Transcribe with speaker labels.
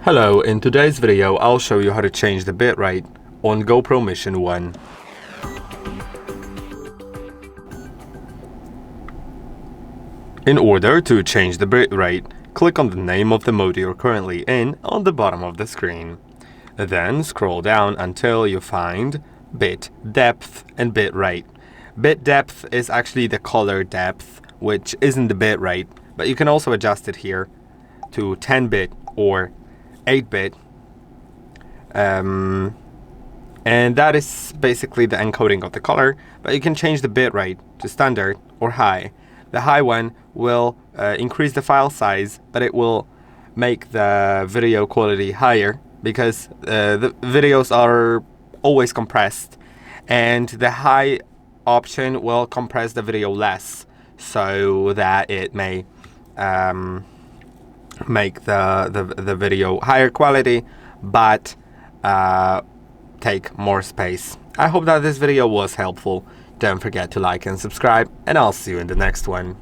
Speaker 1: Hello, in today's video I'll show you how to change the bitrate on GoPro Mission 1. In order to change the bitrate, click on the name of the mode you're currently in on the bottom of the screen. Then scroll down until you find bit depth and bitrate. Bit depth is actually the color depth, which isn't the bitrate, but you can also adjust it here to 10-bit or 8-bit, and that is basically the encoding of the color, but you can change the bitrate to standard or high. The high one will increase the file size, but it will make the video quality higher because the videos are always compressed, and the high option will compress the video less so that it may make the video higher quality but take more space. I hope that this video was helpful. Don't forget to like and subscribe, and I'll see you in the next one.